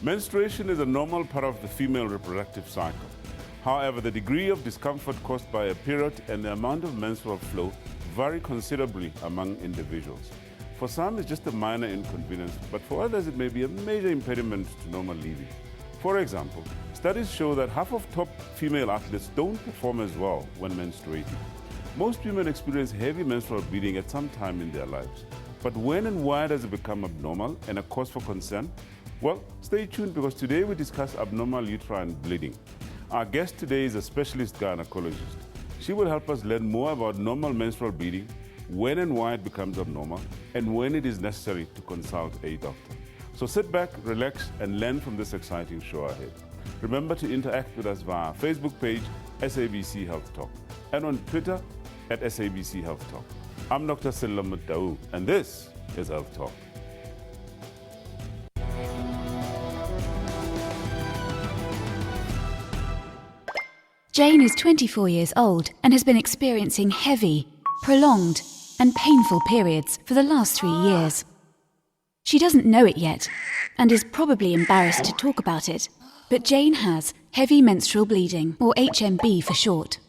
Menstruation is a normal part of the female reproductive cycle. However, the degree of discomfort caused by a period and the amount of menstrual flow vary considerably among individuals. For some, it's just a minor inconvenience, but for others, it may be a major impediment to normal living. For example, studies show that half of top female athletes don't perform as well when menstruating. Most women experience heavy menstrual bleeding at some time in their lives. But when and why does it become abnormal and a cause for concern? Well, stay tuned because today we discuss abnormal uterine bleeding. Our guest today is a specialist gynecologist. She will help us learn more about normal menstrual bleeding, when and why it becomes abnormal, and when it is necessary to consult a doctor. So sit back, relax, and learn from this exciting show ahead. Remember to interact with us via our Facebook page, SABC Health Talk, and on Twitter at SABC Health Talk. I'm Dr. Sello Mutau, and this is Health Talk. Jane is 24 years old and has been experiencing heavy, prolonged, and painful periods for the last 3 years. She doesn't know it yet and is probably embarrassed to talk about it, but Jane has heavy menstrual bleeding, or HMB for short,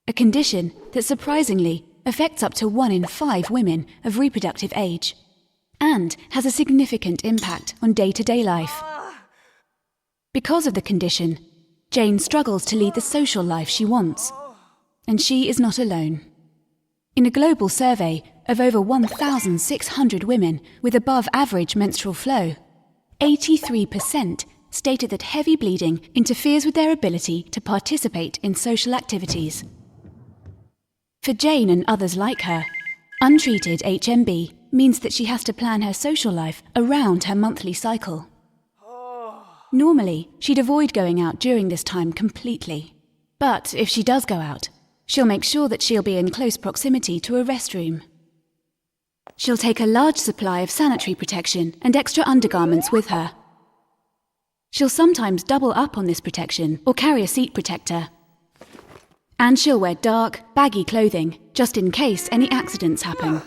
a condition that surprisingly affects up to 1 in 5 women of reproductive age and has a significant impact on day-to-day life. Because of the condition, Jane struggles to lead the social life she wants, and she is not alone. In a global survey of over 1,600 women with above-average menstrual flow, 83% stated that heavy bleeding interferes with their ability to participate in social activities. For Jane and others like her, untreated HMB means that she has to plan her social life around her monthly cycle. Normally, she'd avoid going out during this time completely. But if she does go out, she'll make sure that she'll be in close proximity to a restroom. She'll take a large supply of sanitary protection and extra undergarments with her. She'll sometimes double up on this protection or carry a seat protector. And she'll wear dark, baggy clothing, just in case any accidents happen.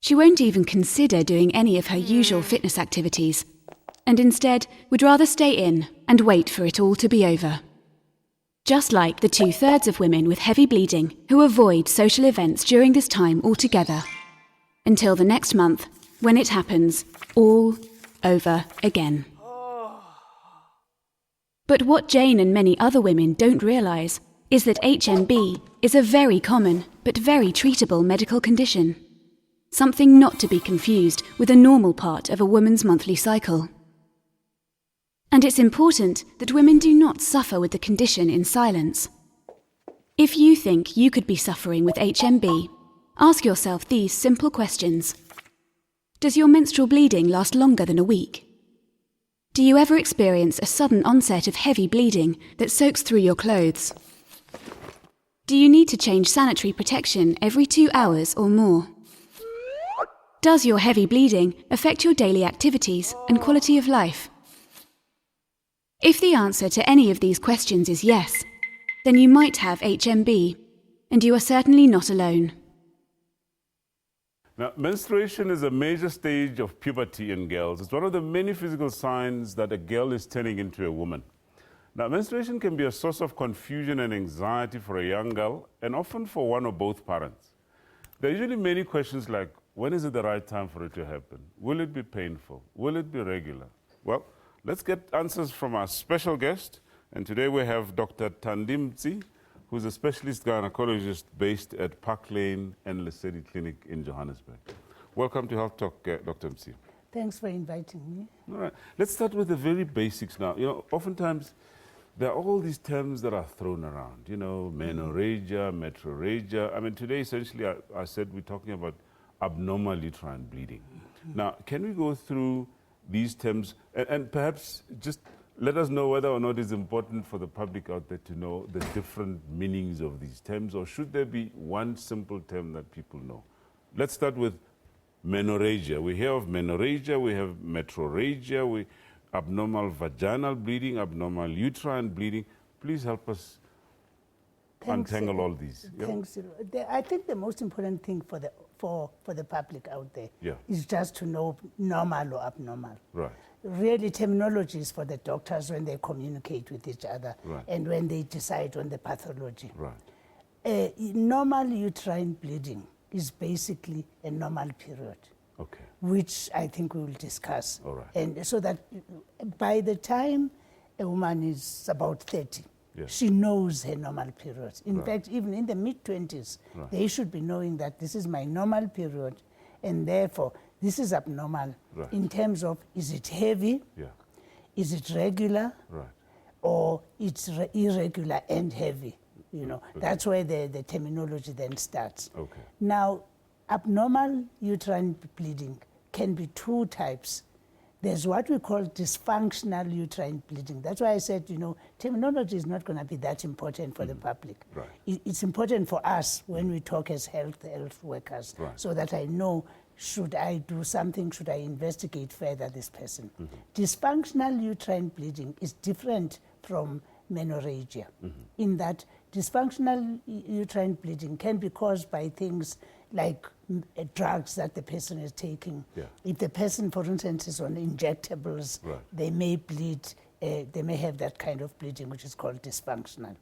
She won't even consider doing any of her usual fitness activities, and instead would rather stay in and wait for it all to be over. Just like the 2/3 of women with heavy bleeding who avoid social events during this time altogether, until the next month when it happens all over again. But what Jane and many other women don't realise is that HMB is a very common but very treatable medical condition, something not to be confused with a normal part of a woman's monthly cycle. And it's important that women do not suffer with the condition in silence. If you think you could be suffering with HMB, ask yourself these simple questions. Does your menstrual bleeding last longer than a week? Do you ever experience a sudden onset of heavy bleeding that soaks through your clothes? Do you need to change sanitary protection every 2 hours or more? Does your heavy bleeding affect your daily activities and quality of life? If the answer to any of these questions is yes, then you might have HMB, and you are certainly not alone. Now, menstruation is a major stage of puberty in girls. It's one of the many physical signs that a girl is turning into a woman. Now, menstruation can be a source of confusion and anxiety for a young girl, and often for one or both parents. There are usually many questions like, when is it the right time for it to happen? Will it be painful? Will it be regular? Well, let's get answers from our special guest. And today we have Dr. Thandi Mtsi, who's a specialist gynecologist based at Park Lane and Lesedi Clinic in Johannesburg. Welcome to Health Talk, Dr. Mtsi. Thanks for inviting me. All right. Let's start with the very basics now. You know, oftentimes there are all these terms that are thrown around, you know, menorrhagia, metrorrhagia. I mean, today essentially I said we're talking about abnormal uterine bleeding. Now, can we go through these terms and perhaps just let us know whether or not it's important for the public out there to know the different meanings of these terms, or should there be one simple term that people know? Let's start with menorrhagia. We hear of menorrhagia, we have metrorrhagia, abnormal vaginal bleeding, abnormal uterine bleeding. Please help us untangle all these? Yeah. Thanks. I think the most important thing for the public out there is just to know normal or abnormal. Right. Really, terminology is for the doctors when they communicate with each other and when they decide on the pathology. Right. Normal uterine bleeding is basically a normal period. Okay. Which I think we will discuss. All right. And so that by the time a woman is about 30, Yes. she knows her normal period. In fact, even in the mid-20s, they should be knowing that this is my normal period, and therefore this is abnormal in terms of, is it heavy, is it regular, or it's irregular and heavy. You know, that's where the terminology then starts. Okay. Now, abnormal uterine bleeding can be two types. There's what we call dysfunctional uterine bleeding. That's why I said, you know, terminology is not going to be that important for the public. Right. It's important for us when we talk as health workers, so that I know, should I do something, should I investigate further this person. Dysfunctional uterine bleeding is different from menorrhagia in that dysfunctional uterine bleeding can be caused by things like drugs that the person is taking. If the person, for instance, is on injectables, they may bleed, they may have that kind of bleeding, which is called dysfunctional.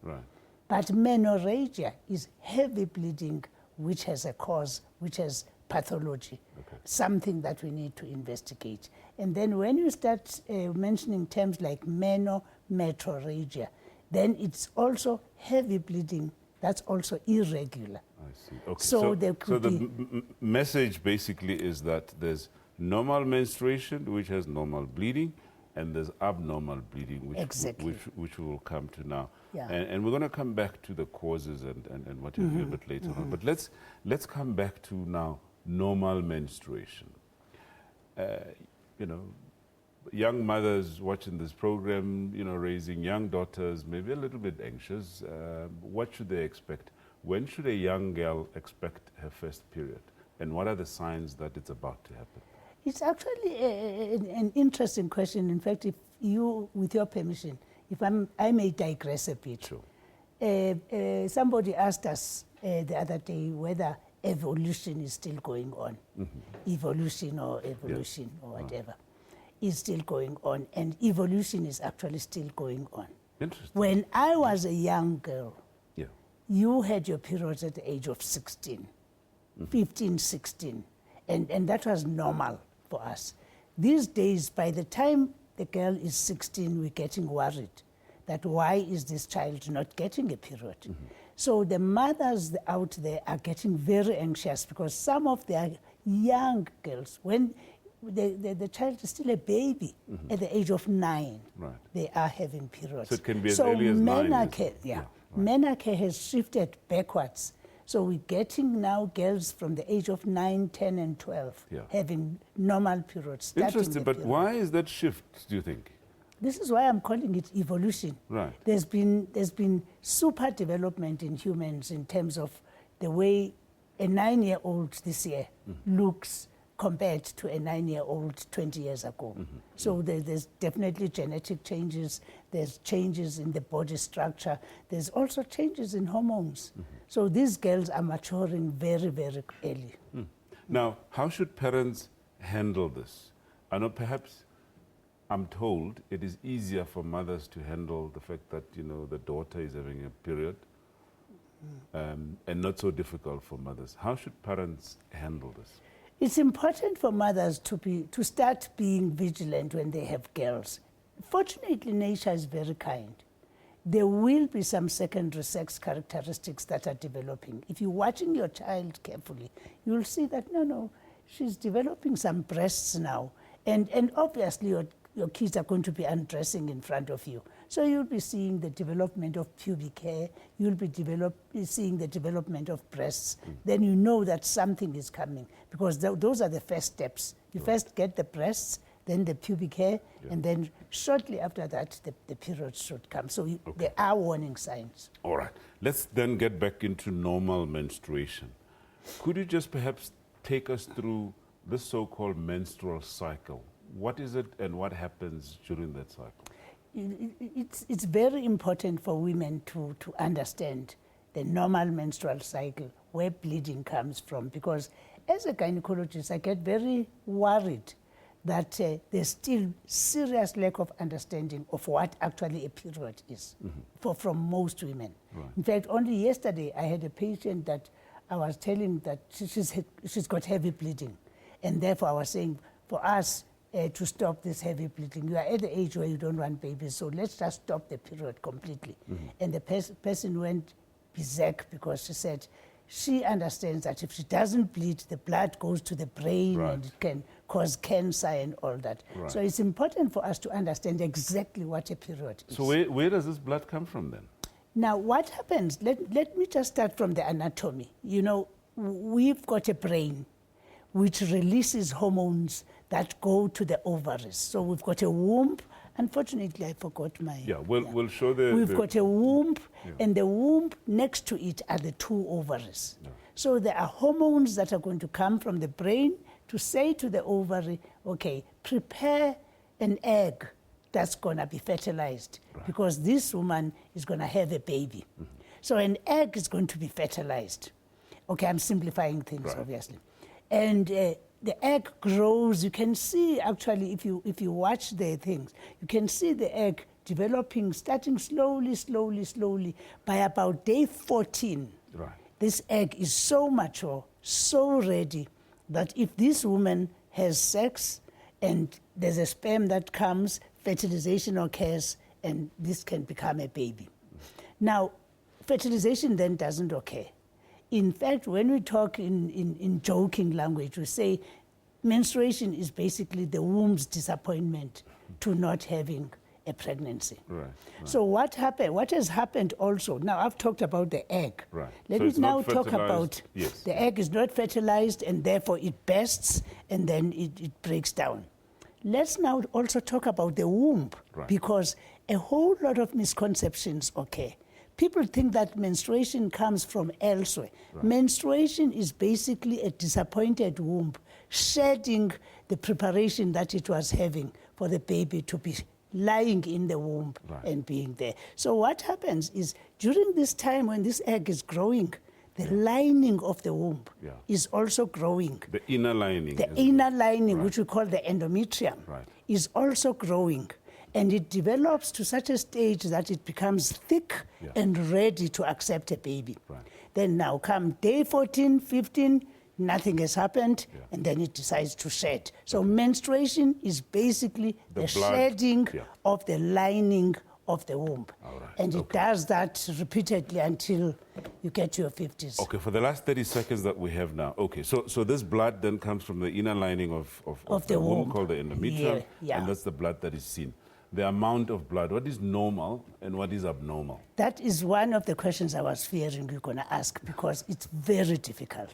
But menorrhagia is heavy bleeding, which has a cause, which has pathology, something that we need to investigate. And then when you start mentioning terms like menorrhagia, then it's also heavy bleeding that's also irregular. I see. Okay. So there could the message basically is that there's normal menstruation, which has normal bleeding, and there's abnormal bleeding, which we will come to now. And we're going to come back to the causes and what have you a bit later on. But let's come back to now normal menstruation. You know, young mothers watching this program, you know, raising young daughters, maybe a little bit anxious. What should they expect? When should a young girl expect her first period? And what are the signs that it's about to happen? It's actually an interesting question. In fact, if you, with your permission, if I may digress a bit. Sure. Somebody asked us the other day whether evolution is still going on. Evolution or evolution or whatever is still going on. And evolution is actually still going on. Interesting. When I was a young girl, you had your periods at the age of 16, 15, 16. And that was normal for us. These days, by the time the girl is 16, we're getting worried that why is this child not getting a period? So the mothers out there are getting very anxious because some of their young girls, when the child is still a baby at the age of 9, they are having periods. So it can be as early as 9. Menarche has shifted backwards. So we're getting now girls from the age of 9, 10, and 12 having normal periods. Interesting, but why is that shift, do you think? This is why I'm calling it evolution. There's been super development in humans in terms of the way a 9-year-old this year looks compared to a 9-year-old 20 years ago. So there's definitely genetic changes, there's changes in the body structure, there's also changes in hormones. So these girls are maturing very, very early. Now, how should parents handle this? I know perhaps, I'm told, it is easier for mothers to handle the fact that, you know, the daughter is having a period, and not so difficult for mothers. How should parents handle this? It's important for mothers to start being vigilant when they have girls. Fortunately, nature is very kind. There will be some secondary sex characteristics that are developing. If you're watching your child carefully, you'll see that, no, she's developing some breasts now. And obviously, your kids are going to be undressing in front of you. So you'll be seeing the development of pubic hair, you'll be seeing the development of breasts. Then you know that something is coming, because those are the first steps. You first get the breasts, then the pubic hair, and then shortly after that, the periods should come. So there are warning signs. All right. Let's then get back into normal menstruation. Could you just perhaps take us through this so-called menstrual cycle? What is it and what happens during that cycle? It's very important for women to understand the normal menstrual cycle, where bleeding comes from. Because as a gynecologist, I get very worried that there's still serious lack of understanding of what actually a period is from most women. Right. In fact, only yesterday I had a patient that I was telling that she's got heavy bleeding. And therefore I was saying, for us to stop this heavy bleeding, you are at the age where you don't want babies, so let's just stop the period completely. And the person went berserk because she said she understands that if she doesn't bleed, the blood goes to the brain and it can cause cancer and all that. Right. So it's important for us to understand exactly what a period is. So where does this blood come from then? Now, what happens, let me just start from the anatomy. You know, we've got a brain which releases hormones that go to the ovaries. So we've got a womb. Unfortunately, I forgot my... Yeah, we'll show the... We've got a womb, and the womb next to it are the two ovaries. Yeah. So there are hormones that are going to come from the brain to say to the ovary, okay, prepare an egg that's going to be fertilized because this woman is going to have a baby. So an egg is going to be fertilized. Okay, I'm simplifying things, obviously. And the egg grows. You can see, actually, if you watch the things, you can see the egg developing, starting slowly. By about day 14, this egg is so mature, so ready, that if this woman has sex and there's a sperm that comes, fertilization occurs, and this can become a baby. Now, fertilization then doesn't occur. In fact, when we talk in joking language, we say menstruation is basically the womb's disappointment to not having a pregnancy. So what has happened also, now I've talked about the egg. Let me now talk about the egg is not fertilized and therefore it bursts and then it breaks down. Let's now also talk about the womb because a whole lot of misconceptions occur. People think that menstruation comes from elsewhere. Menstruation is basically a disappointed womb shedding the preparation that it was having for the baby to be lying in the womb and being there. So what happens is during this time when this egg is growing, the lining of the womb is also growing. The inner lining. The inner lining, which we call the endometrium, is also growing. And it develops to such a stage that it becomes thick and ready to accept a baby. Then now come day 14, 15, nothing has happened, and then it decides to shed. So menstruation is basically the shedding of the lining of the womb. And it does that repeatedly until you get to your 50s. Okay, for the last 30 seconds that we have now. Okay, so this blood then comes from the inner lining of the womb called the endometrium, and that's the blood that is seen. The amount of blood, what is normal and what is abnormal? That is one of the questions I was fearing you're going to ask because it's very difficult.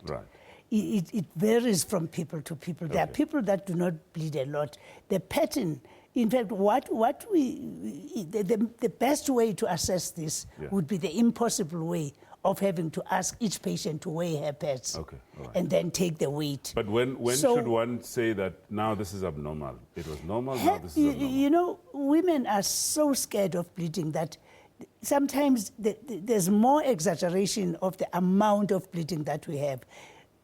It varies from people to people. There are people that do not bleed a lot. The pattern, in fact, the best way to assess this would be the impossible way of having to ask each patient to weigh her pads and then take the weight. But when should one say that now this is abnormal? It was normal, now this is abnormal. You know, women are so scared of bleeding that sometimes there's more exaggeration of the amount of bleeding that we have.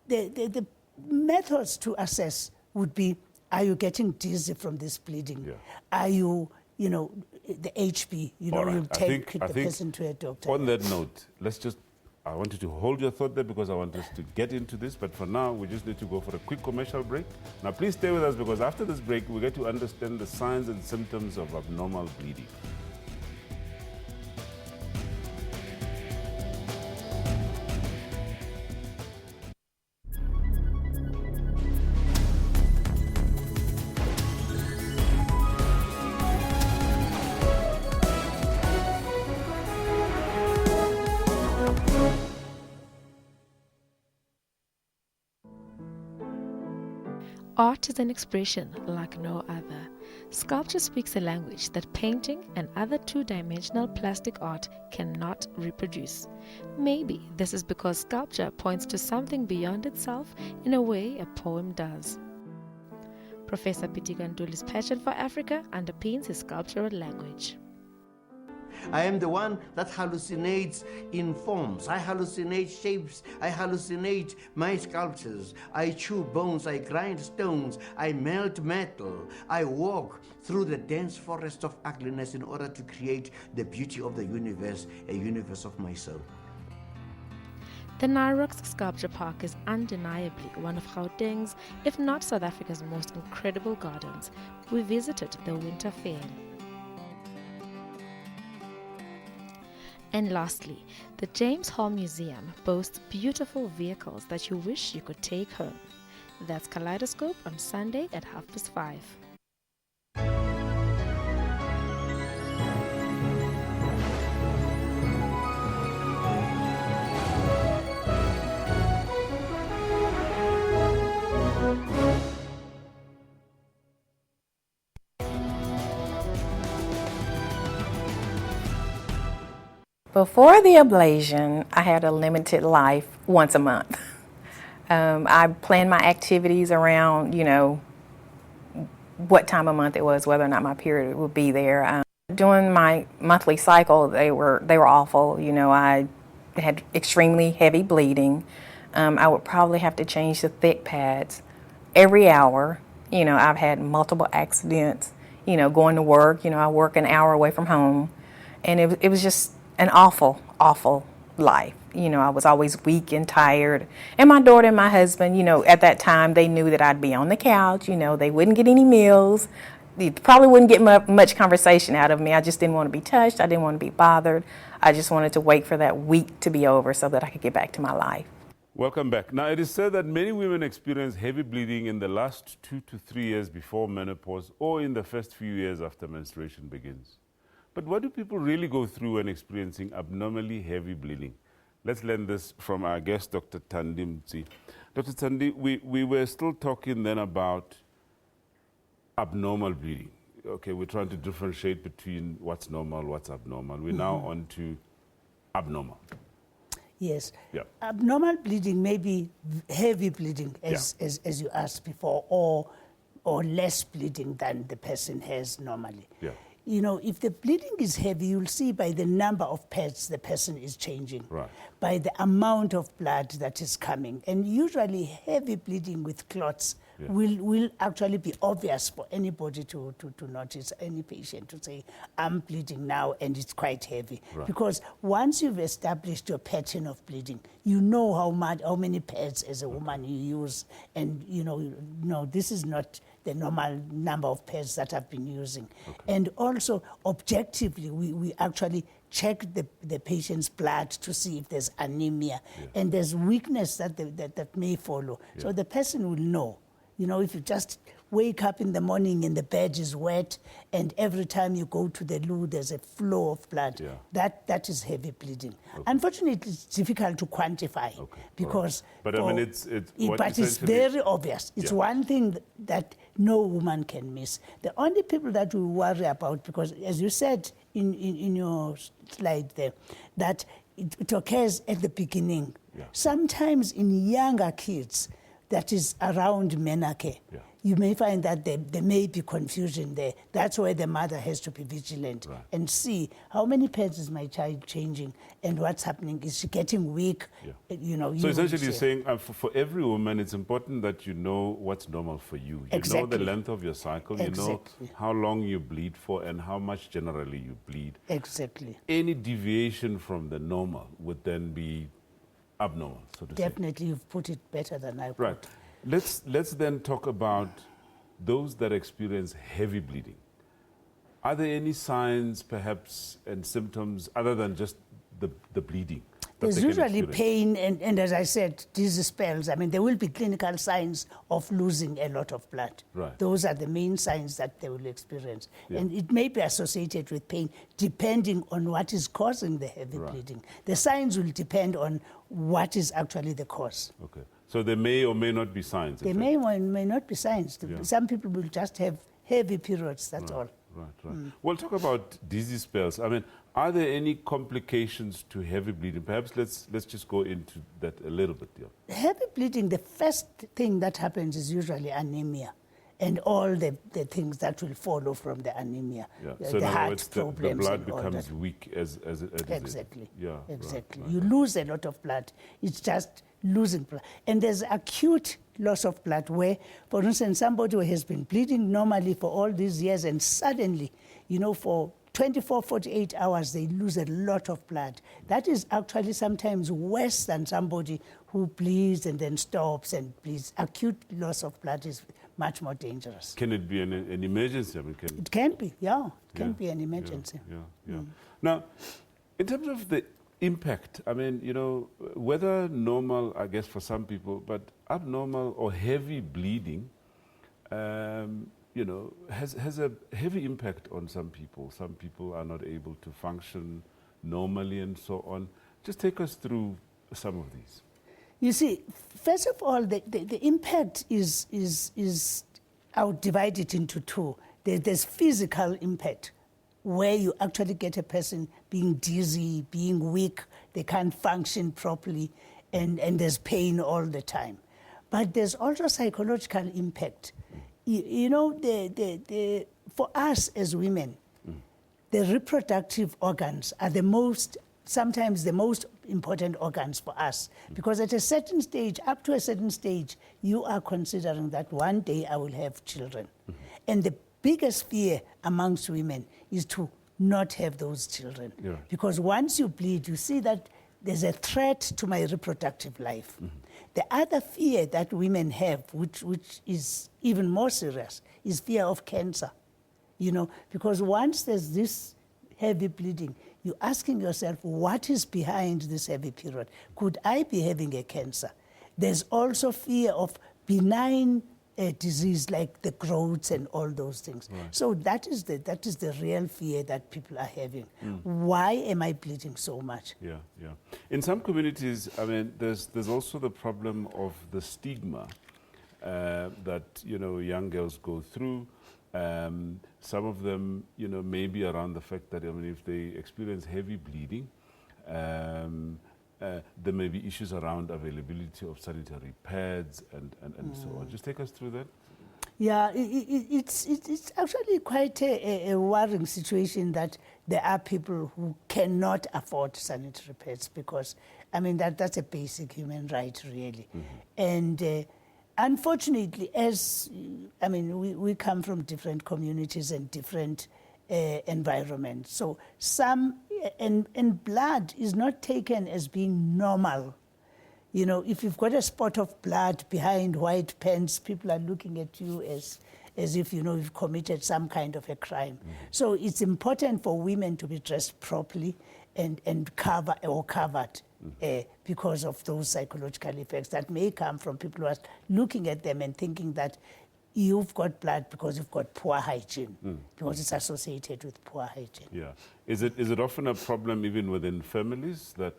The methods to assess would be, are you getting dizzy from this bleeding? Are you, the HB, you take the person to a doctor. On that note, I want you to hold your thought there because I want us to get into this, but for now, we just need to go for a quick commercial break. Now, please stay with us because after this break, we get to understand the signs and symptoms of abnormal bleeding. Art is an expression like no other. Sculpture speaks a language that painting and other two-dimensional plastic art cannot reproduce. Maybe this is because sculpture points to something beyond itself in a way a poem does. Professor Pitika Ntuli's passion for Africa underpins his sculptural language. I am the one that hallucinates in forms. I hallucinate shapes. I hallucinate my sculptures. I chew bones. I grind stones. I melt metal. I walk through the dense forest of ugliness in order to create the beauty of the universe, a universe of my soul. The Nyrox Sculpture Park is undeniably one of Gauteng's, if not South Africa's, most incredible gardens. We visited the Winter Fair. And lastly, the James Hall Museum boasts beautiful vehicles that you wish you could take home. That's Kaleidoscope on Sunday at 5:30. Before the ablation, I had a limited life once a month. I planned my activities around, what time of month it was, whether or not my period would be there. During my monthly cycle, they were awful. I had extremely heavy bleeding. I would probably have to change the thick pads every hour. I've had multiple accidents, going to work. I work an hour away from home. And it was just an awful, awful life. I was always weak and tired. And my daughter and my husband, at that time, they knew that I'd be on the couch. They wouldn't get any meals. They probably wouldn't get much conversation out of me. I just didn't want to be touched. I didn't want to be bothered. I just wanted to wait for that week to be over so that I could get back to my life. Welcome back. Now, it is said that many women experience heavy bleeding in the last 2 to 3 years before menopause or in the first few years after menstruation begins. But what do people really go through when experiencing abnormally heavy bleeding? Let's learn this from our guest, Dr. Thandi Mtsi. Dr. Thandi, we were still talking then about abnormal bleeding. Okay, we're trying to differentiate between what's normal, what's abnormal. We're now on to abnormal. Yes. Yeah. Abnormal bleeding may be heavy bleeding, as you asked before, or less bleeding than the person has normally. Yeah. If the bleeding is heavy, you'll see by the number of pads the person is changing, Right. by the amount of blood that is coming. And usually heavy bleeding with clots will actually be obvious for anybody to notice, any patient to say, I'm bleeding now and it's quite heavy. Right. Because once you've established your pattern of bleeding, you know how many pads as a woman you use. And, this is not the normal number of pads that I've been using. Okay. And also, objectively, we actually check the patient's blood to see if there's anemia. Yeah. And there's weakness that may follow. Yeah. So the person will know. If you just wake up in the morning and the bed is wet, and every time you go to the loo, there's a flow of blood, that is heavy bleeding. Okay. Unfortunately, it's difficult to quantify because... But it's very obvious. It's one thing that no woman can miss. The only people that we worry about, because as you said in your slide there, that it occurs at the beginning. Yeah. Sometimes in younger kids, that is around menarche, you may find that there may be confusion there. That's where the mother has to be vigilant and see how many pads is my child changing and what's happening. Is she getting weak? So essentially you're saying for every woman, it's important that you know what's normal for you. You know the length of your cycle, you know how long you bleed for and how much generally you bleed. Exactly. Any deviation from the normal would then be abnormal, so to say. Definitely, you've put it better than I put. Right. Let's then talk about those that experience heavy bleeding. Are there any signs, perhaps, and symptoms other than just the bleeding? There's usually pain and, as I said, dizzy spells. I mean, there will be clinical signs of losing a lot of blood. Right. Those are the main signs that they will experience. And it may be associated with pain depending on what is causing the heavy bleeding. The signs will depend on what is actually the cause. Okay. So there may or may not be signs. There may or may not be signs. Some people will just have heavy periods, that's all. Right. We'll talk about dizzy spells. I mean, are there any complications to heavy bleeding? Perhaps let's just go into that a little bit. Heavy bleeding, the first thing that happens is usually anemia. and all the things that will follow from the anemia, So the in other heart words, problems. the blood and all becomes that. weak as it. Exactly. Yeah. Exactly. Right. You lose a lot of blood. It's just losing blood. And there's acute loss of blood where, for instance, somebody who has been bleeding normally for all these years and suddenly, for 24, 48 hours, they lose a lot of blood. That is actually sometimes worse than somebody who bleeds and then stops and bleeds. Acute loss of blood is much more dangerous. Can it be an emergency? It can be, yeah. It can be an emergency. Yeah. Now, in terms of the impact, whether normal, I guess, for some people, but abnormal or heavy bleeding, has a heavy impact on some people. Some people are not able to function normally and so on. Just take us through some of these. You see, first of all, the impact is I'll divide it into two. There's physical impact, where you actually get a person being dizzy, being weak, they can't function properly, and there's pain all the time. But there's also psychological impact. For us as women, the reproductive organs are sometimes the most important organs for us, because at a certain stage, up to a certain stage, you are considering that one day I will have children. And the biggest fear amongst women is to not have those children. Yeah. Because once you bleed, you see that there's a threat to my reproductive life. The other fear that women have, which is even more serious, is fear of cancer. Because once there's this heavy bleeding, you're asking yourself, what is behind this heavy period? Could I be having a cancer? There's also fear of benign disease like the growths and all those things. Right. So that is the real fear that people are having. Why am I bleeding so much? Yeah. In some communities, there's also the problem of the stigma that young girls go through. Some of them, maybe around the fact that if they experience heavy bleeding, there may be issues around availability of sanitary pads and so on. Just take us through that. Yeah, it's actually quite a worrying situation that there are people who cannot afford sanitary pads, because, that's a basic human right, really. And unfortunately, we come from different communities and different environments. So and blood is not taken as being normal. If you've got a spot of blood behind white pants, people are looking at you as if you've committed some kind of a crime. So it's important for women to be dressed properly and covered because of those psychological effects that may come from people who are looking at them and thinking that you've got blood because you've got poor hygiene, because it's associated with poor hygiene. Yeah. Is it often a problem even within families that,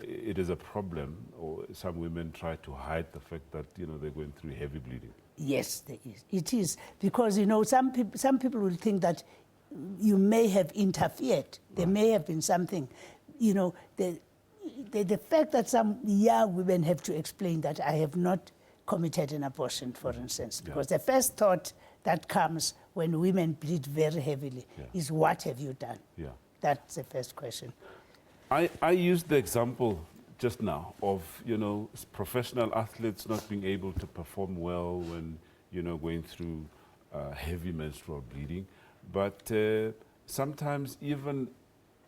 it is a problem, or some women try to hide the fact that, they're going through heavy bleeding? Yes, there is. It is. Because, some people will think that you may have interfered. There may have been something. The fact that some young women have to explain that I have not committed an abortion, for instance, because the first thought that comes when women bleed very heavily is, what have you done? Yeah. That's the first question. I used the example just now of, professional athletes not being able to perform well when, going through heavy menstrual bleeding. But sometimes even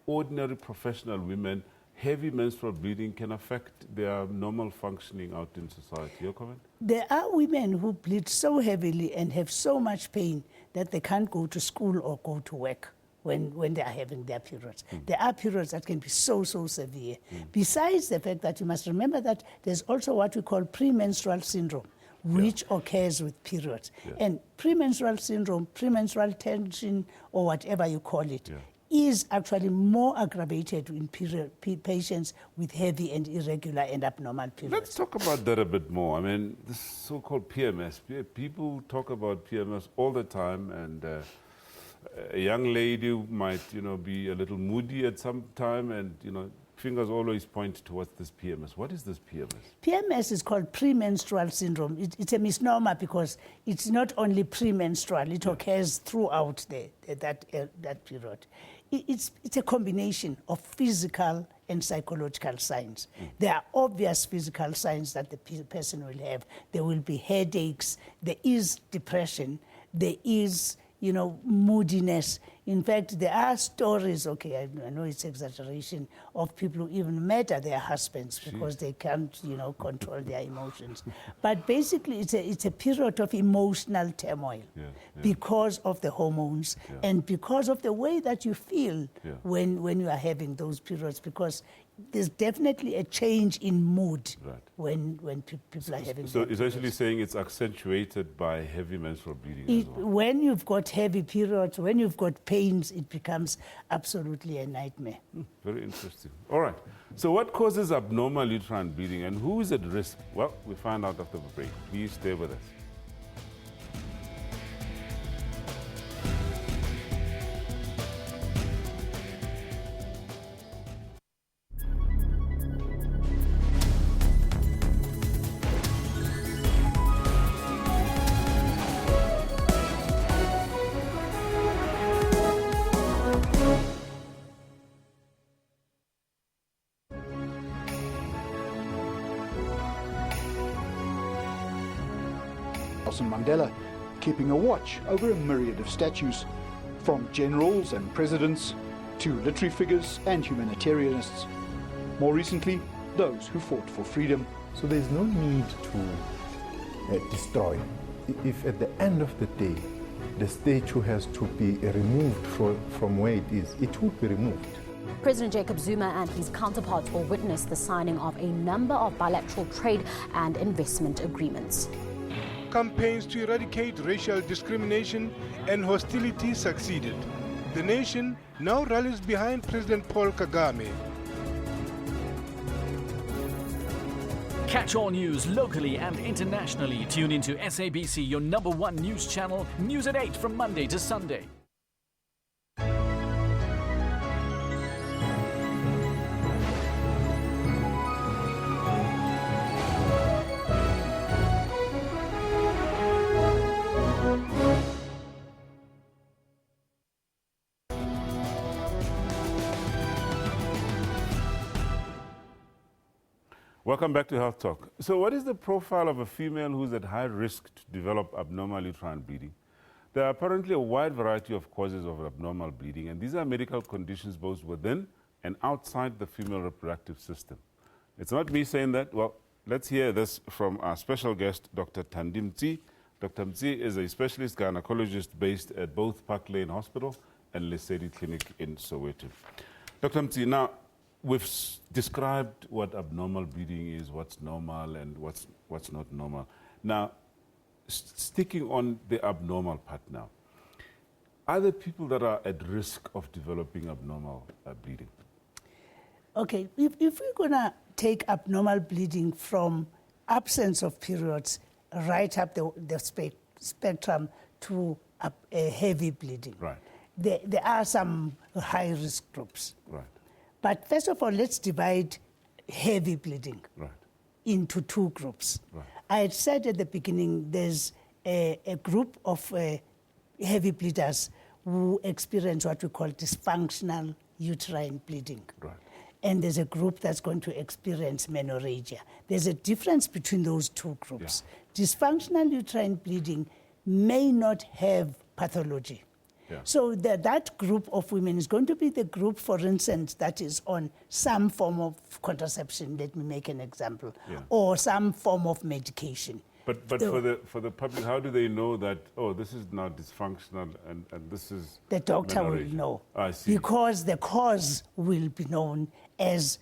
ordinary professional women, heavy menstrual bleeding can affect their normal functioning out in society. Your comment? There are women who bleed so heavily and have so much pain that they can't go to school or go to work when they are having their periods. There are periods that can be so severe. Besides the fact that you must remember that there's also what we call premenstrual syndrome, which occurs with periods. And premenstrual syndrome, premenstrual tension, or whatever you call it, is actually more aggravated in patients with heavy and irregular and abnormal periods. Let's talk about that a bit more. This so-called PMS. People talk about PMS all the time, and a young lady might, be a little moody at some time and, fingers always point towards this PMS. What is this PMS? PMS is called Premenstrual Syndrome. It's a misnomer because it's not only premenstrual, it occurs throughout that period. It's a combination of physical and psychological signs. There are obvious physical signs that the person will have. There will be headaches, there is depression, there is moodiness. In fact, there are stories, okay, I know it's exaggeration, of people who even murder their husbands because they can't, control their emotions. But basically, it's a period of emotional turmoil because of the hormones and because of the way that you feel when you are having those periods, because there's definitely a change in mood when people are having. So it's actually saying it's accentuated by heavy menstrual bleeding as well. When you've got heavy periods, when you've got pains, it becomes absolutely a nightmare. Very interesting. All right. So what causes abnormal uterine bleeding and who is at risk? Well, we find out after the break. Please stay with us. Nelson Mandela, keeping a watch over a myriad of statues, from generals and presidents to literary figures and humanitarianists. More recently, those who fought for freedom. So there's no need to destroy. If at the end of the day, the statue has to be removed from where it is, it will be removed. President Jacob Zuma and his counterparts will witness the signing of a number of bilateral trade and investment agreements. Campaigns to eradicate racial discrimination and hostility succeeded. The nation now rallies behind President Paul Kagame. Catch all news locally and internationally. Tune into SABC, your #1 news channel, news at 8 from Monday to Sunday. Welcome back to Health Talk. So what is the profile of a female who's at high risk to develop abnormal uterine bleeding? There are apparently a wide variety of causes of abnormal bleeding, and these are medical conditions both within and outside the female reproductive system. It's not me saying that. Well, let's hear this from our special guest, Dr. Thandi Mtsi. Dr. Mtsi is a specialist gynecologist based at both Park Lane Hospital and Lesedi Clinic in Soweto. Dr. Mtsi, now, we've described what abnormal bleeding is, what's normal and what's not normal. Now, sticking on the abnormal part now, are there people that are at risk of developing abnormal bleeding? Okay, if we're going to take abnormal bleeding from absence of periods right up the spectrum to heavy bleeding, right. There are some high-risk groups. Right. But first of all, let's divide heavy bleeding into two groups. Right. I had said at the beginning there's a group of heavy bleeders who experience what we call dysfunctional uterine bleeding. Right. And there's a group that's going to experience menorrhagia. There's a difference between those two groups. Yeah. Dysfunctional uterine bleeding may not have pathology. Yeah. So that group of women is going to be the group, for instance, that is on some form of contraception, let me make an example, or some form of medication. But for the public, how do they know that, oh, this is now dysfunctional and this is the doctor will know. I see. Because the cause will be known as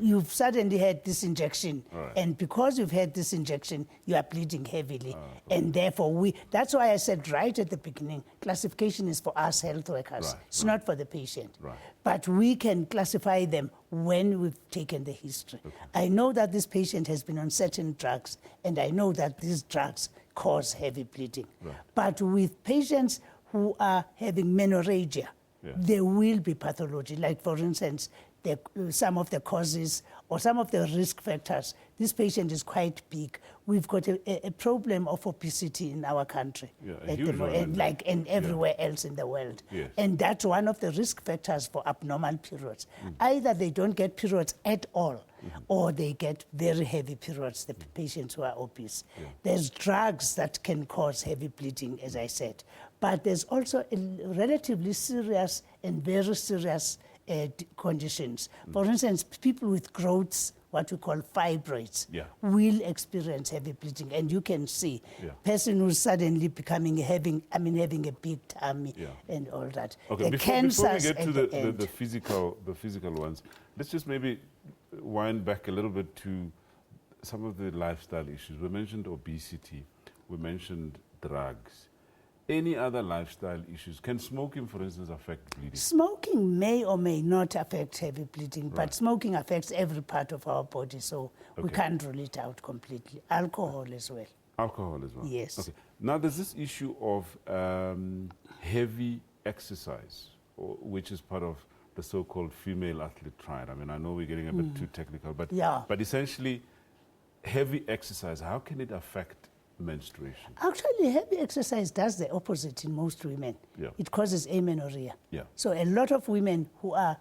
you've suddenly had this injection, and because you've had this injection, you are bleeding heavily. And therefore, that's why I said right at the beginning, classification is for us health workers. It's not for the patient. But we can classify them when we've taken the history. Okay. I know that this patient has been on certain drugs, and I know that these drugs cause heavy bleeding. But with patients who are having menorrhagia, there will be pathology. Like, for instance, some of the causes or some of the risk factors. This patient is quite big. We've got a problem of obesity in our country, and everywhere else in the world. Yes. And that's one of the risk factors for abnormal periods. Either they don't get periods at all, or they get very heavy periods, the patients who are obese. There's drugs that can cause heavy bleeding, as I said. But there's also a relatively serious and very serious conditions. For instance, people with growths, what we call fibroids, will experience heavy bleeding, and you can see person who's suddenly having a big tummy and all that. Okay, the before we get to the the physical ones, let's just maybe wind back a little bit to some of the lifestyle issues. We mentioned obesity, we mentioned drugs. Any other lifestyle issues? Can smoking, for instance, affect bleeding? Smoking may or may not affect heavy bleeding, but smoking affects every part of our body, so we can't rule it out completely. Alcohol as well. Alcohol as well? Yes. Okay. Now, there's this issue of heavy exercise, which is part of the so-called female athlete triad. I mean, I know we're getting a bit too technical, but essentially, heavy exercise, how can it affect menstruation? Actually, heavy exercise does the opposite in most women. It causes amenorrhea. So a lot of women who are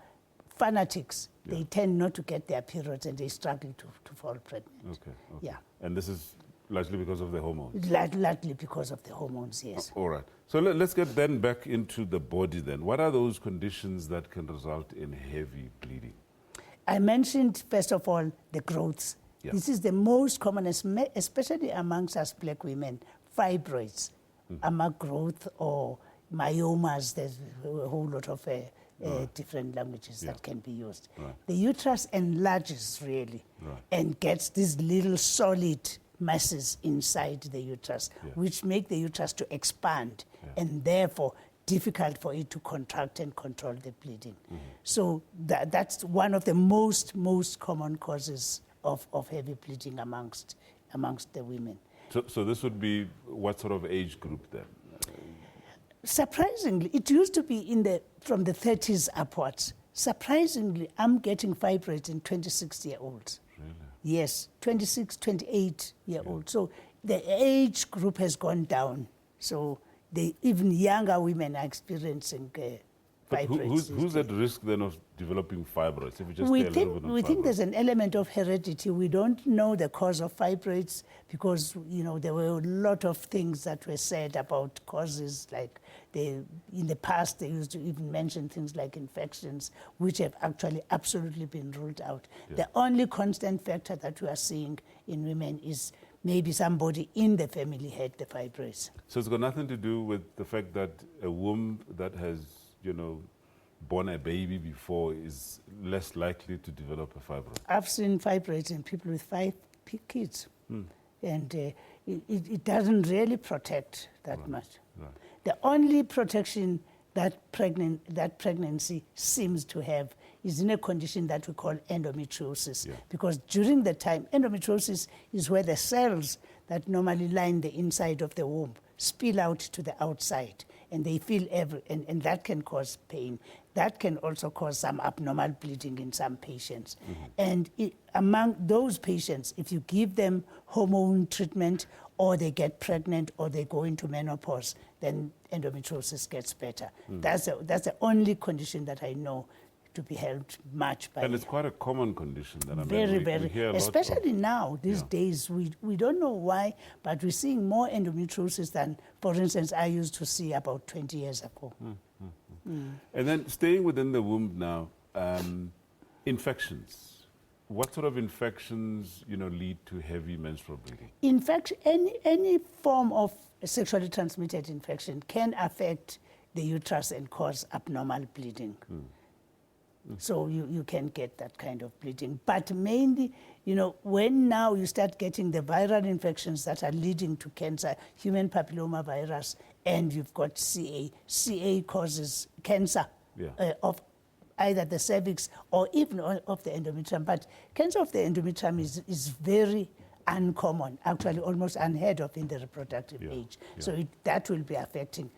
fanatics, they tend not to get their periods and they struggle to fall pregnant. Okay. And this is largely because of the hormones? Largely because of the hormones, yes. All right. So let's get then back into the body then. What are those conditions that can result in heavy bleeding? I mentioned, first of all, the growths. This is the most common, especially amongst us black women, fibroids, growth or myomas. There's a whole lot of different languages that can be used. The uterus enlarges really and gets these little solid masses inside the uterus, which make the uterus to expand and therefore difficult for it to contract and control the bleeding. So that's one of the most common causes of heavy bleeding amongst the women. So this would be what sort of age group then? Surprisingly, it used to be from the 30s upwards. Surprisingly, I'm getting fibroids in 26-year-olds. Really? Yes, 26, 28-year-olds. So the age group has gone down. So even younger women are experiencing fibroids. Who's at risk then of developing fibroids? If we just we think there's an element of heredity. We don't know the cause of fibroids because there were a lot of things that were said about causes. Like in the past, they used to even mention things like infections, which have actually absolutely been ruled out. The only constant factor that we are seeing in women is maybe somebody in the family had the fibroids. So it's got nothing to do with the fact that a womb that has born a baby before is less likely to develop a fibroid? I've seen fibroids in people with 5 kids, and it doesn't really protect that much. The only protection that pregnancy seems to have is in a condition that we call endometriosis, because during the time, endometriosis is where the cells that normally line the inside of the womb spill out to the outside, and they feel and that can cause pain. That can also cause some abnormal bleeding in some patients. And among those patients, if you give them hormone treatment or they get pregnant or they go into menopause, then endometriosis gets better. That's the only condition that I know to be helped much by. And it's quite a common condition. Very. Especially now, these days, we don't know why, but we're seeing more endometriosis than, for instance, I used to see about 20 years ago. And then staying within the womb now, infections. What sort of infections, lead to heavy menstrual bleeding? In fact, any form of sexually transmitted infection can affect the uterus and cause abnormal bleeding. So you can get that kind of bleeding. But mainly, when now you start getting the viral infections that are leading to cancer, human papilloma virus, and you've got CA. CA causes cancer of either the cervix or even of the endometrium. But cancer of the endometrium is very uncommon, actually almost unheard of in the reproductive age. So that will be affecting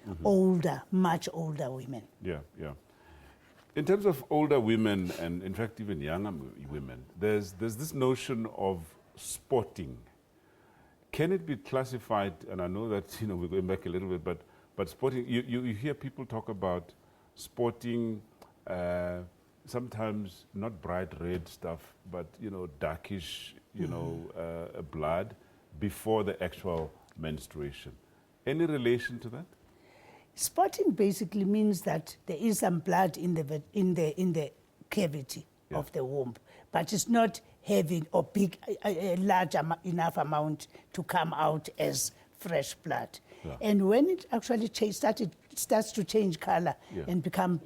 much older women. In terms of older women, and in fact even younger women, there's this notion of spotting. Can it be classified, and I know that we're going back a little bit, but spotting, you hear people talk about spotting, sometimes not bright red stuff, but darkish, blood before the actual menstruation. Any relation to that? Spotting basically means that there is some blood in the cavity of the womb, but it's not heavy or big, a large enough amount to come out as fresh blood. Yeah. And when it actually starts to change color and become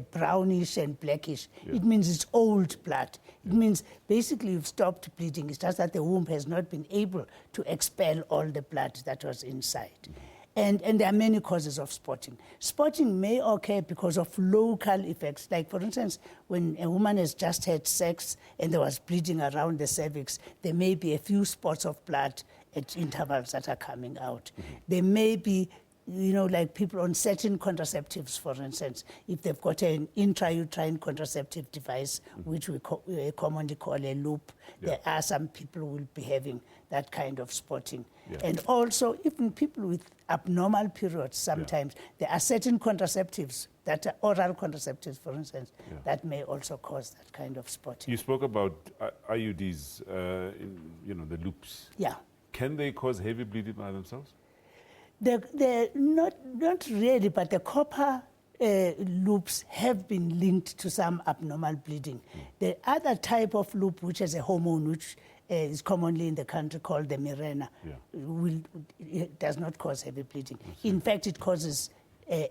brownish and blackish, it means it's old blood. It means basically you've stopped bleeding. It's just that the womb has not been able to expel all the blood that was inside. And there are many causes of spotting. Spotting may occur because of local effects. Like, for instance, when a woman has just had sex and there was bleeding around the cervix, there may be a few spots of blood at intervals that are coming out. There may be, like people on certain contraceptives, for instance, if they've got an intrauterine contraceptive device, which we commonly call a loop, there are some people who will be having that kind of spotting. And also, even people with abnormal periods, sometimes there are certain contraceptives, that are oral contraceptives, for instance, that may also cause that kind of spotting. You spoke about IUDs, the loops. Yeah. Can they cause heavy bleeding by themselves? They're not really, but the copper loops have been linked to some abnormal bleeding. The other type of loop, which has a hormone, which is commonly in the country called the Mirena, it does not cause heavy bleeding. In fact, it causes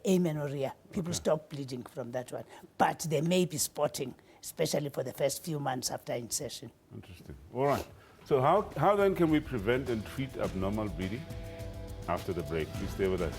amenorrhea. People stop bleeding from that one. But there may be spotting, especially for the first few months after insertion. Interesting. All right. So how then can we prevent and treat abnormal bleeding? After the break, please stay with us.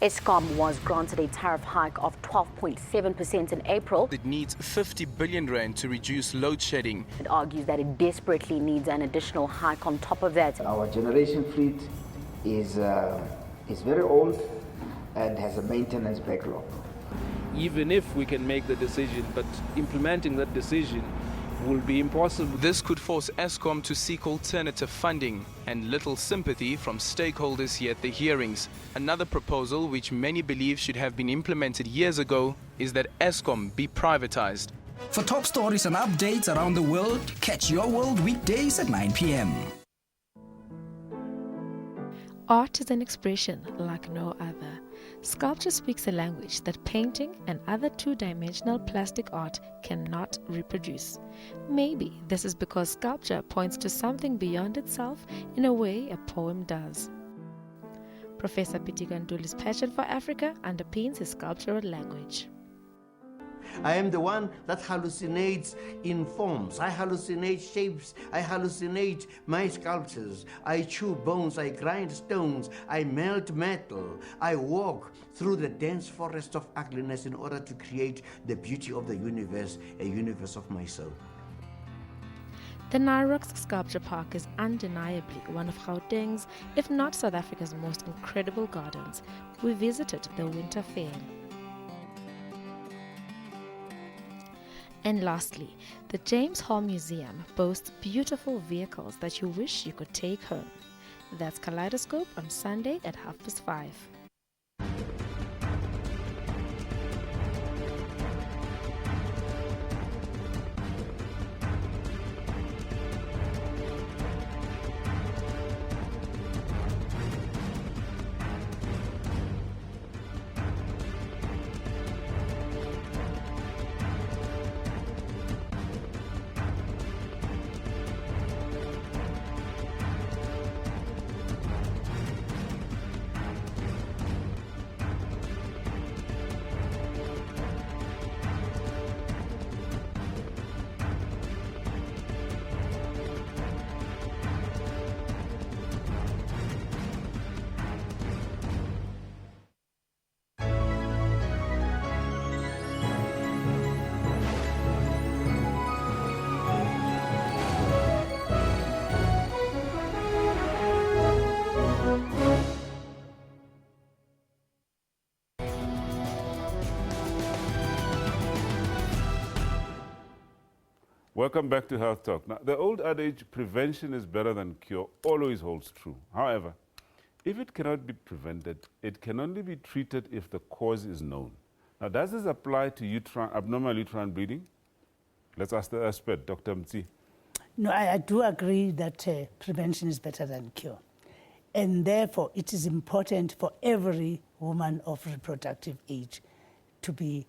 Eskom was granted a tariff hike of 12.7% in April. It needs 50 billion rand to reduce load shedding. It argues that it desperately needs an additional hike on top of that. Our generation fleet is very old and has a maintenance backlog. Even if we can make the decision, but implementing that decision will be impossible. This could force Eskom to seek alternative funding, and little sympathy from stakeholders here at the hearings. Another proposal, which many believe should have been implemented years ago, is that Eskom be privatized. For top stories and updates around the world, catch Your World weekdays at 9 p.m. Art is an expression like no other. Sculpture speaks a language that painting and other two-dimensional plastic art cannot reproduce. Maybe this is because sculpture points to something beyond itself in a way a poem does. Professor Pitiganduli's passion for Africa underpins his sculptural language. I am the one that hallucinates in forms. I hallucinate shapes. I hallucinate my sculptures. I chew bones. I grind stones. I melt metal. I walk through the dense forest of ugliness in order to create the beauty of the universe, a universe of my soul. The Nyrox Sculpture Park is undeniably one of Gauteng's, if not South Africa's, most incredible gardens. We visited the Winter Fair. And lastly, the James Hall Museum boasts beautiful vehicles that you wish you could take home. That's Kaleidoscope on Sunday at 5:30. Welcome back to Health Talk. Now, the old adage, prevention is better than cure, always holds true. However, if it cannot be prevented, it can only be treated if the cause is known. Now, does this apply to abnormal uterine bleeding? Let's ask the expert, Dr. Mtsi. No, I do agree that prevention is better than cure. And therefore, it is important for every woman of reproductive age to be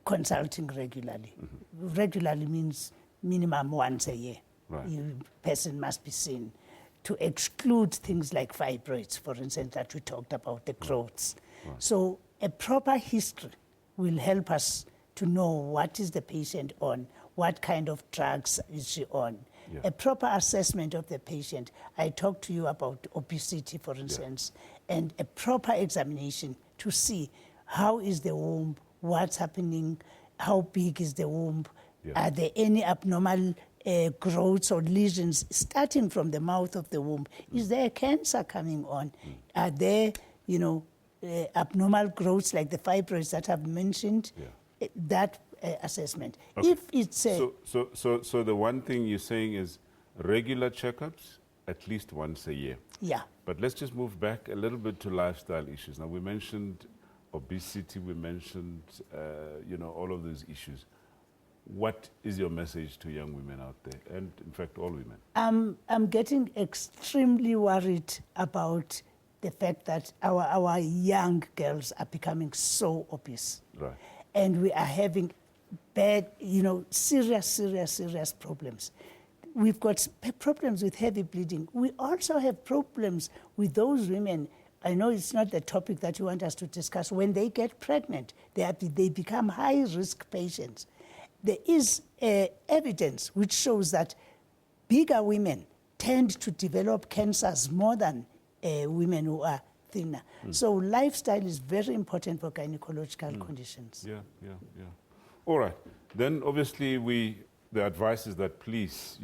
consulting regularly. Mm-hmm. Regularly means minimum once a year. Right. The person must be seen to exclude things like fibroids, for instance, that we talked about, the growths. Right. So a proper history will help us to know what is the patient on, what kind of drugs is she on. Yeah. A proper assessment of the patient. I talked to you about obesity, for instance, and a proper examination to see how is the womb, what's happening, how big is the womb, are there any abnormal growths or lesions starting from the mouth of the womb? Is there cancer coming on? Are there, abnormal growths like the fibroids that I've mentioned? That assessment. Okay. If it's so the one thing you're saying is regular checkups at least once a year. Yeah. But let's just move back a little bit to lifestyle issues. Now, we mentioned obesity, we mentioned all of those issues. What is your message to young women out there, and in fact all women? I'm getting extremely worried about the fact that our young girls are becoming so obese. Right. And we are having bad, serious problems. We've got problems with heavy bleeding. We also have problems with those women. I know it's not the topic that you want us to discuss. When they get pregnant, they become high-risk patients. There is evidence which shows that bigger women tend to develop cancers more than women who are thinner. So lifestyle is very important for gynecological conditions. Yeah. All right. Then obviously the advice is that please,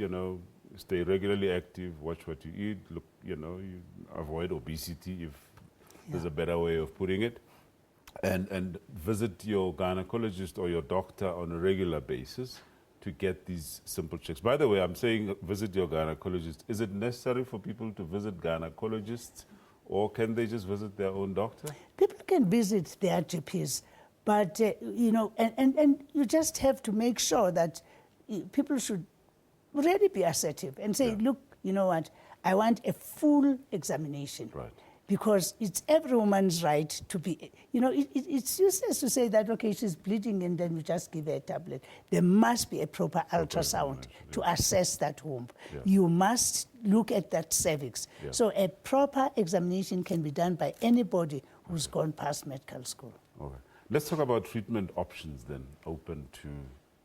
stay regularly active, watch what you eat, look, you avoid obesity if there's a better way of putting it. And visit your gynecologist or your doctor on a regular basis to get these simple checks. By the way, I'm saying visit your gynecologist. Is it necessary for people to visit gynecologists, or can they just visit their own doctor? People can visit their GPs, but, and you just have to make sure that people should really be assertive and say, look, you know what, I want a full examination. Right. Because it's every woman's right to be, it's useless to say that, okay, she's bleeding and then we just give her a tablet. There must be a proper ultrasound to assess that womb. Yeah. You must look at that cervix. Yeah. So a proper examination can be done by anybody who's gone past medical school. Okay. Let's talk about treatment options then, open to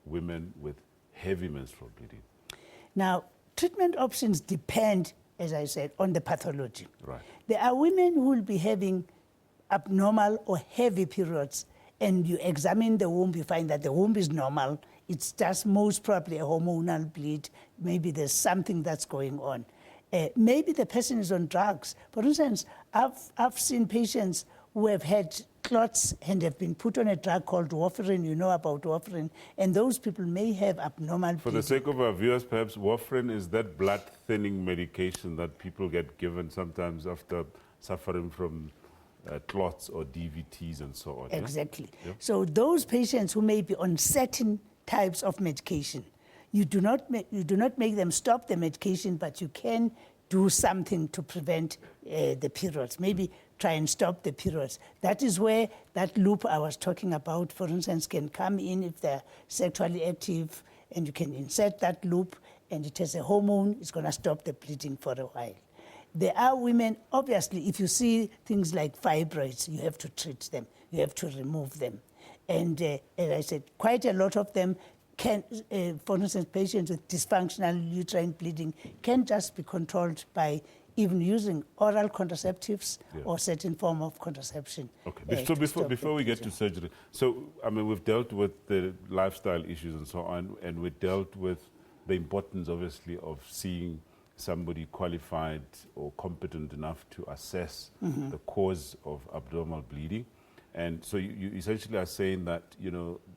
women with heavy menstrual bleeding. Now, treatment options depend, as I said, on the pathology. Right. There are women who will be having abnormal or heavy periods, and you examine the womb, you find that the womb is normal. It's just most probably a hormonal bleed. Maybe there's something that's going on. Maybe the person is on drugs. For instance, I've seen patients who have had clots and have been put on a drug called warfarin. You know about warfarin. And those people may have abnormal For the sake of our viewers, perhaps warfarin is that blood-thinning medication that people get given sometimes after suffering from clots or DVTs and so on. Exactly. Yeah? Yep. So those patients who may be on certain types of medication, you do not make them stop the medication, but you can do something to prevent the periods. Maybe try and stop the periods. That is where that loop I was talking about, for instance, can come in if they're sexually active, and you can insert that loop, and it has a hormone, it's going to stop the bleeding for a while. There are women, obviously, if you see things like fibroids, you have to treat them, you have to remove them. And as I said, quite a lot of them can, for instance, patients with dysfunctional uterine bleeding can just be controlled by even using oral contraceptives or certain form of contraception. Okay, so before we get to surgery, so I mean, we've dealt with the lifestyle issues and so on, and we dealt with the importance, obviously, of seeing somebody qualified or competent enough to assess the cause of abdominal bleeding. And so you essentially are saying that,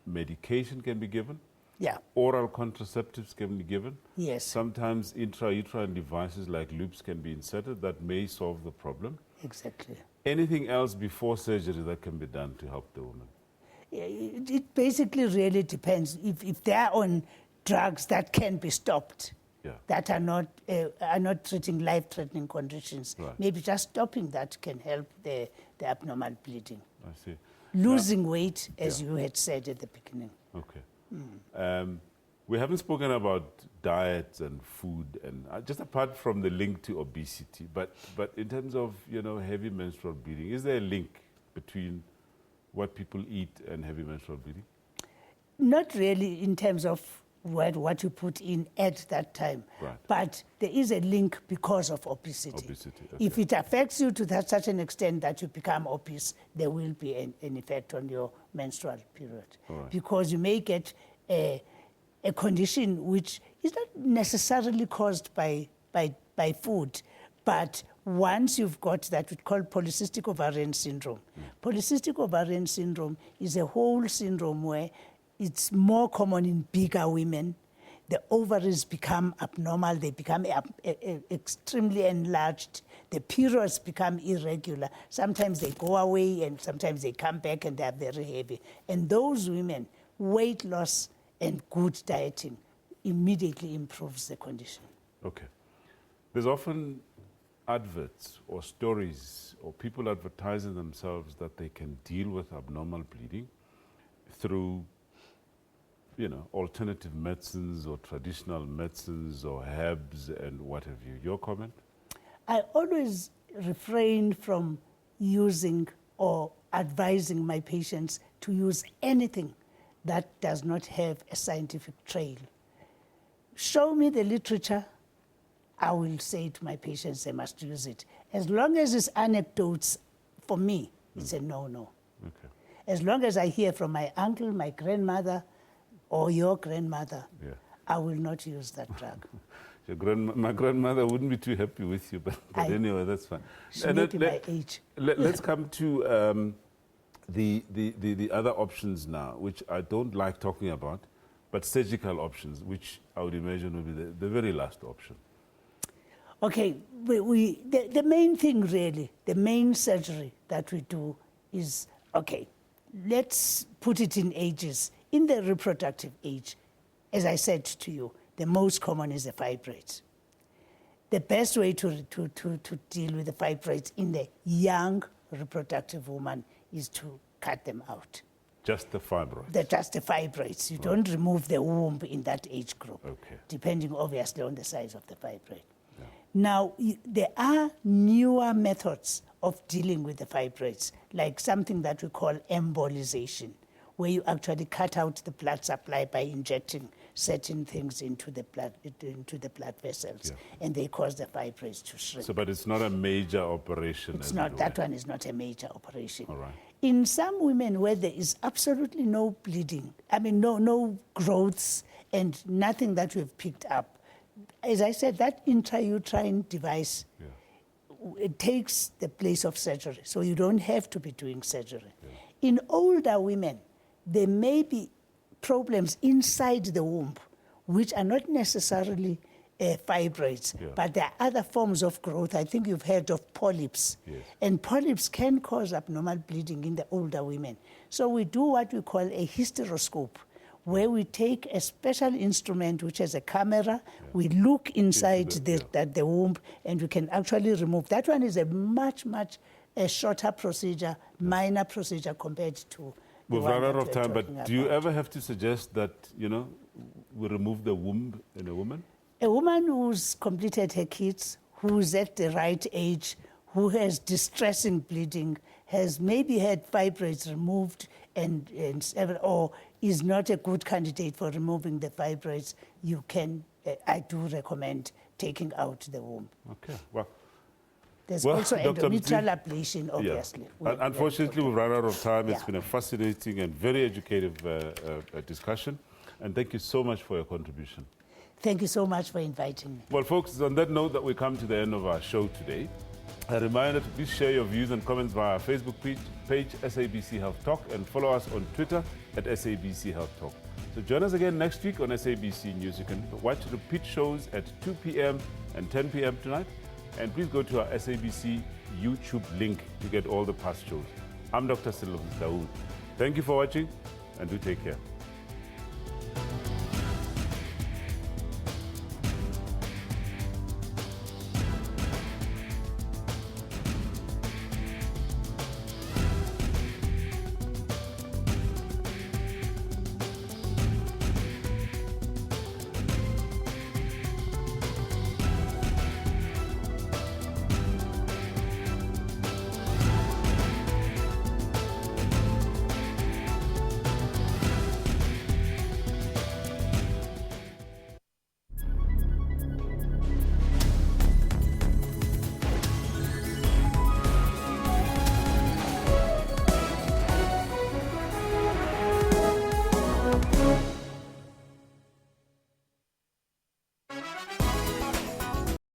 medication can be given, Yeah. Oral contraceptives can be given. Yes. Sometimes intrauterine devices like loops can be inserted that may solve the problem. Exactly. Anything else before surgery that can be done to help the woman? It basically really depends. If they are on drugs that can be stopped, that are not treating life-threatening conditions, maybe just stopping that can help the abnormal bleeding. I see. Losing weight, as you had said at the beginning. Okay. We haven't spoken about diet and food, and just apart from the link to obesity, but in terms of heavy menstrual bleeding, is there a link between what people eat and heavy menstrual bleeding? Not really in terms of what you put in at that time, but there is a link because of obesity. If it affects you to such an extent that you become obese, there will be an effect on your menstrual period, because you may get a condition which is not necessarily caused by food, but once you've got that, we call polycystic ovarian syndrome. Polycystic ovarian syndrome is a whole syndrome where it's more common in bigger women. The ovaries become abnormal, they become extremely enlarged, the periods become irregular. Sometimes they go away and sometimes they come back and they're very heavy. And those women, weight loss and good dieting immediately improves the condition. Okay. There's often adverts or stories or people advertising themselves that they can deal with abnormal bleeding through alternative medicines or traditional medicines or herbs and what have you. Your comment? I always refrain from using or advising my patients to use anything that does not have a scientific trail. Show me the literature, I will say to my patients they must use it. As long as it's anecdotes, for me, it's a no-no. Okay. As long as I hear from my uncle, my grandmother, or your grandmother, I will not use that drug. My grandmother wouldn't be too happy with you, but anyway, that's fine. She may be my age. Let's come to the other options now, which I don't like talking about, but surgical options, which I would imagine would be the very last option. Okay, the main thing really, the main surgery that we do is, okay, let's put it in ages. In the reproductive age, as I said to you, the most common is the fibroids. The best way to deal with the fibroids in the young reproductive woman is to cut them out. Just the fibroids? Just the fibroids. You don't remove the womb in that age group, depending obviously on the size of the fibroid. Now, there are newer methods of dealing with the fibroids, like something that we call embolization, where you actually cut out the blood supply by injecting certain things into the blood vessels, and they cause the fibroids to shrink. So, but it's not a major operation. It's not. That one is not a major operation. All right. In some women where there is absolutely no bleeding, no growths and nothing that we've picked up, as I said, that intrauterine device, it takes the place of surgery, so you don't have to be doing surgery. In older women, there may be problems inside the womb, which are not necessarily fibroids, but there are other forms of growth. I think you've heard of polyps. And polyps can cause abnormal bleeding in the older women. So we do what we call a hysteroscope, where we take a special instrument which has a camera, we look inside the womb, and we can actually remove. That one is a much shorter procedure, minor procedure compared to We've run out of time, but do you ever have to suggest that, we remove the womb in a woman? A woman who's completed her kids, who's at the right age, who has distressing bleeding, has maybe had fibroids removed or is not a good candidate for removing the fibroids, I do recommend taking out the womb. Okay, well. There's also endometrial ablation, obviously. Unfortunately, we've run out of time. It's been a fascinating and very educative discussion. And thank you so much for your contribution. Thank you so much for inviting me. Well, folks, it's on that note that we come to the end of our show today. A reminder to please share your views and comments via our Facebook page, SABC Health Talk, and follow us on Twitter at SABC Health Talk. So join us again next week on SABC News. You can watch repeat shows at 2 p.m. and 10 p.m. tonight. And please go to our SABC YouTube link to get all the past shows. I'm Dr. Silva Daoud. Thank you for watching, and do take care.